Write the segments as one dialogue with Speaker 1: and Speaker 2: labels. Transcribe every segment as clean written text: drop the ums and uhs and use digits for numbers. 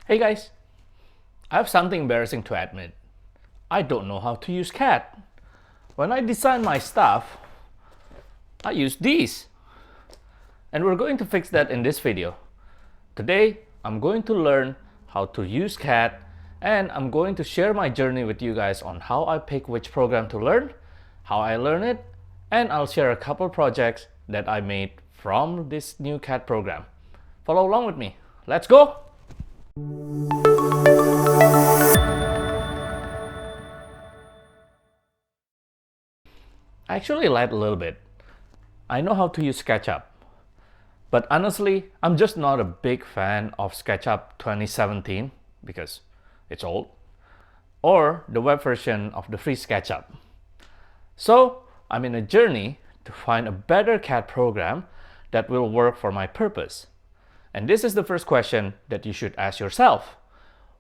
Speaker 1: Hey guys, I have something embarrassing to admit. I don't know how to use CAD. When I design my stuff, I use these. And we're going to fix that in this video. Today, I'm going to learn how to use CAD, and I'm going to share my journey with you guys on how I pick which program to learn, how I learn it, and I'll share a couple projects that I made from this new CAD program. Follow along with me. Let's go! I actually lied a little bit. I know how to use SketchUp, but honestly, I'm just not a big fan of SketchUp 2017 because it's old, or the web version of the free SketchUp. So I'm in a journey to find a better CAD program that will work for my purpose. And this is the first question that you should ask yourself.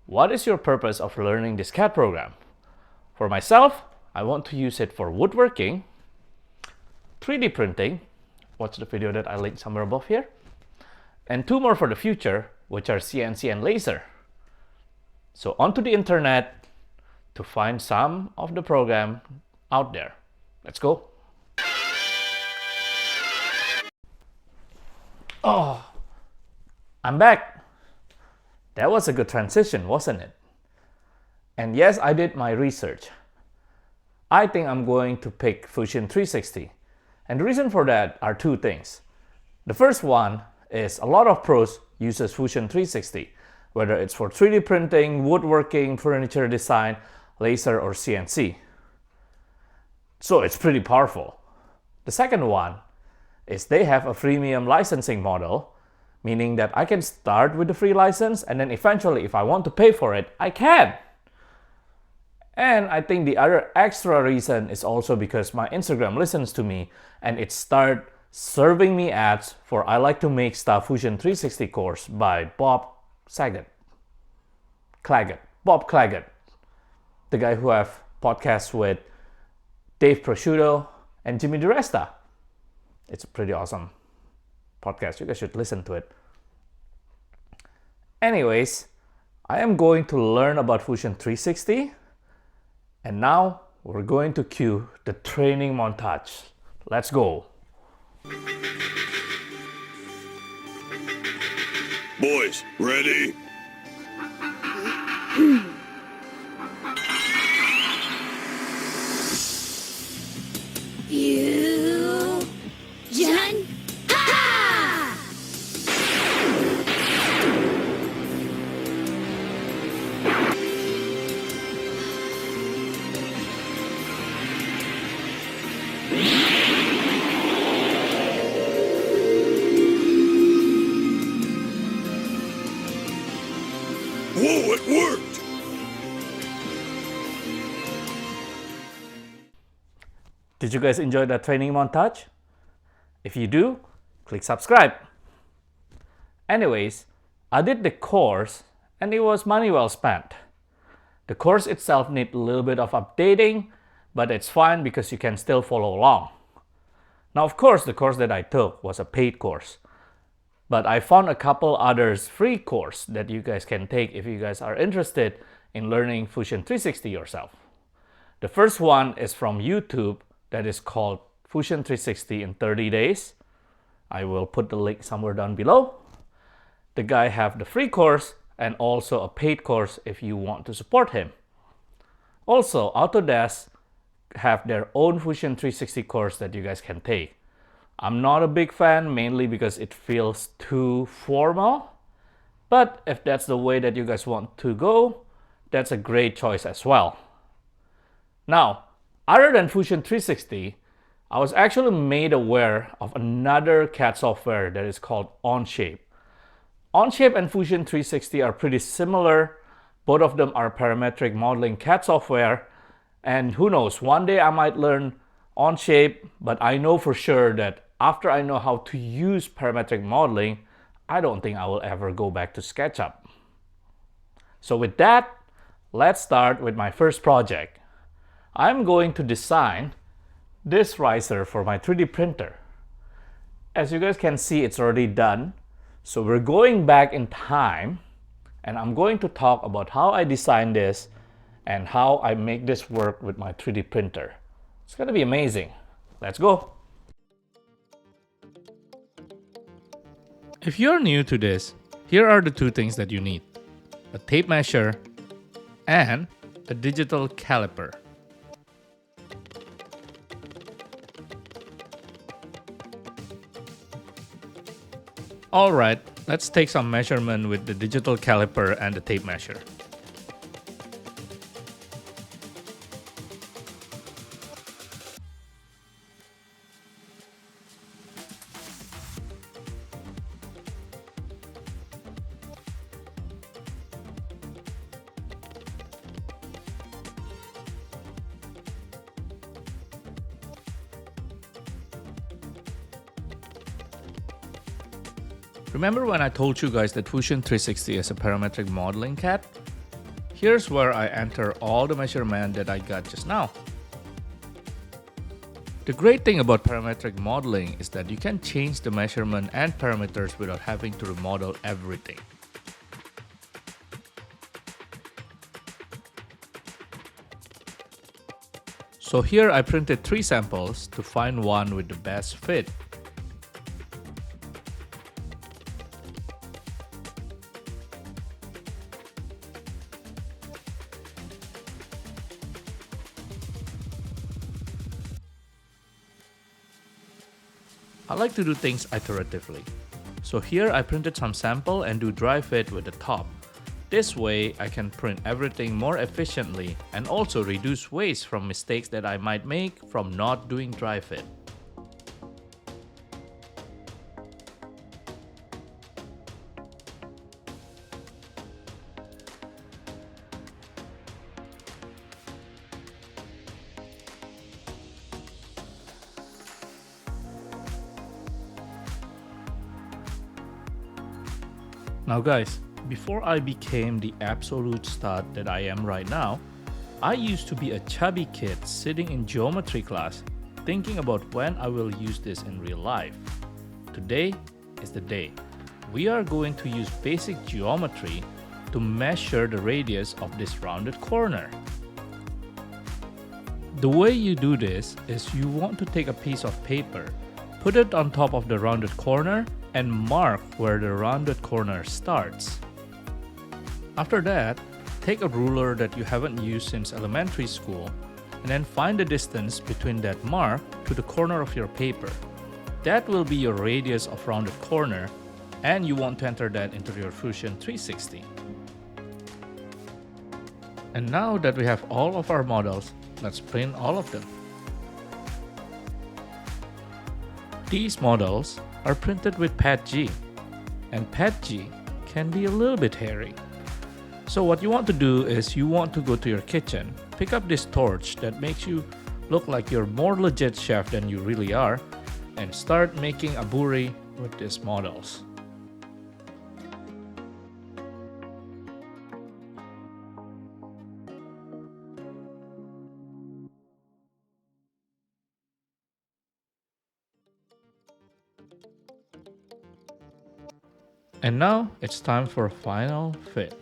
Speaker 1: What is your purpose of learning this CAD program? For myself, I want to use it for woodworking, 3D printing, watch the video that I linked somewhere above here, and two more for the future, which are CNC and laser. So onto the internet to find some of the program out there. Let's go. Oh, I'm back. That was a good transition, wasn't it? And yes, I did my research. I think I'm going to pick Fusion 360. And the reason for that are two things. The first one is a lot of pros uses Fusion 360, whether it's for 3D printing, woodworking, furniture design, laser, or CNC. So it's pretty powerful. The second one is they have a freemium licensing model, meaning that I can start with the free license and then eventually if I want to pay for it, I can. And I think the other extra reason is also because my Instagram listens to me and it start serving me ads for I Like to Make Stuff Fusion 360 course by Bob Claggett, the guy who have podcasts with Dave Prosciutto and Jimmy DiResta. It's a pretty awesome podcast. You guys should listen to it. Anyways, I am going to learn about Fusion 360. And now we're going to cue the training montage. Let's go.
Speaker 2: Boys, ready?
Speaker 3: Fusion! Ha!
Speaker 2: Whoa, it worked!
Speaker 1: Did you guys enjoy that training montage? If you do, click subscribe. Anyways, I did the course and it was money well spent. The course itself needs a little bit of updating, but it's fine because you can still follow along. Now, of course, the course that I took was a paid course, but I found a couple others free course that you guys can take if you guys are interested in learning Fusion 360 yourself. The first one is from YouTube that is called Fusion 360 in 30 days. I will put the link somewhere down below. The guy have the free course and also a paid course if you want to support him. Also, Autodesk have their own Fusion 360 course that you guys can take. I'm not a big fan, mainly because it feels too formal. But if that's the way that you guys want to go, that's a great choice as well. Now, other than Fusion 360, I was actually made aware of another CAD software that is called Onshape. Onshape and Fusion 360 are pretty similar. Both of them are parametric modeling CAD software. And who knows, one day I might learn Onshape, but I know for sure that after I know how to use parametric modeling, I don't think I will ever go back to SketchUp. So with that, let's start with my first project. I'm going to design this riser for my 3D printer. As you guys can see, it's already done. So we're going back in time and I'm going to talk about how I designed this and how I make this work with my 3D printer. It's going to be amazing. Let's go. If you're new to this, here are the two things that you need: a tape measure and a digital caliper. Alright, let's take some measurement with the digital caliper and the tape measure. Remember when I told you guys that Fusion360 is a parametric modeling CAD? Here's where I enter all the measurement that I got just now. The great thing about parametric modeling is that you can change the measurement and parameters without having to remodel everything. So here I printed 3 samples to find one with the best fit. I like to do things iteratively. So here I printed some sample and do dry fit with the top. This way I can print everything more efficiently and also reduce waste from mistakes that I might make from not doing dry fit. Now guys, before I became the absolute stud that I am right now, I used to be a chubby kid sitting in geometry class thinking about when I will use this in real life. Today is the day. We are going to use basic geometry to measure the radius of this rounded corner. The way you do this is you want to take a piece of paper, put it on top of the rounded corner, and mark where the rounded corner starts. After that, take a ruler that you haven't used since elementary school and then find the distance between that mark to the corner of your paper. That will be your radius of rounded corner, and you want to enter that into your Fusion360. And now that we have all of our models, let's print all of them. These models are printed with Pad G, and Pad G can be a little bit hairy. So what you want to do is you want to go to your kitchen, pick up this torch that makes you look like you're more legit chef than you really are, and start making a buri with these models. And now it's time for a final fit.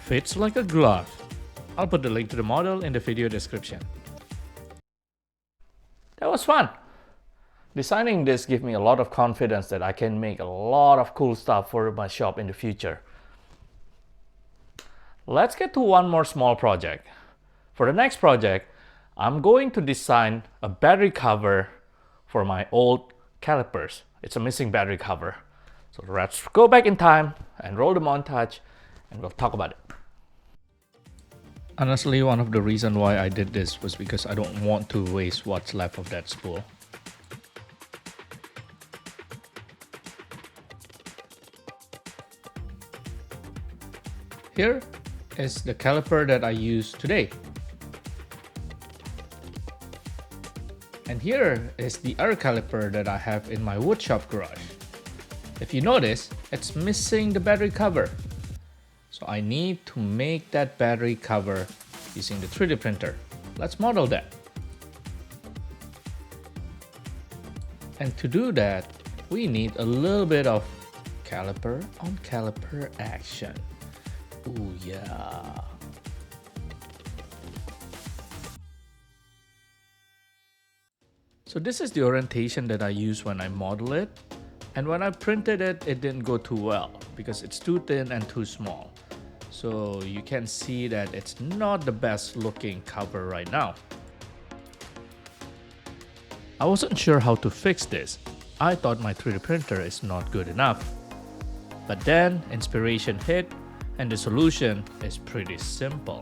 Speaker 1: Fits like a glove. I'll put the link to the model in the video description. That was fun! Designing this gave me a lot of confidence that I can make a lot of cool stuff for my shop in the future. Let's get to one more small project. For the next project, I'm going to design a battery cover for my old calipers. It's a missing battery cover. So let's go back in time and roll the montage and we'll talk about it. Honestly, one of the reasons why I did this was because I don't want to waste what's left of that spool. Here is the caliper that I used today. And here is the other caliper that I have in my woodshop garage. If you notice, it's missing the battery cover. So I need to make that battery cover using the 3D printer. Let's model that. And to do that, we need a little bit of caliper on caliper action. Ooh yeah. So this is the orientation that I use when I model it. And when I printed it, it didn't go too well because it's too thin and too small. So you can see that it's not the best looking cover right now. I wasn't sure how to fix this. I thought my 3D printer is not good enough. But then inspiration hit and the solution is pretty simple.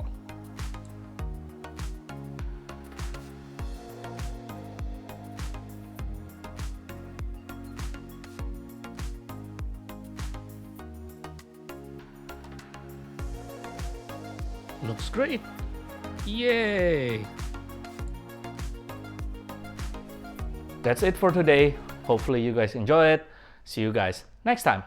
Speaker 1: Looks great! Yay! That's it for today. Hopefully you guys enjoy it. See you guys next time.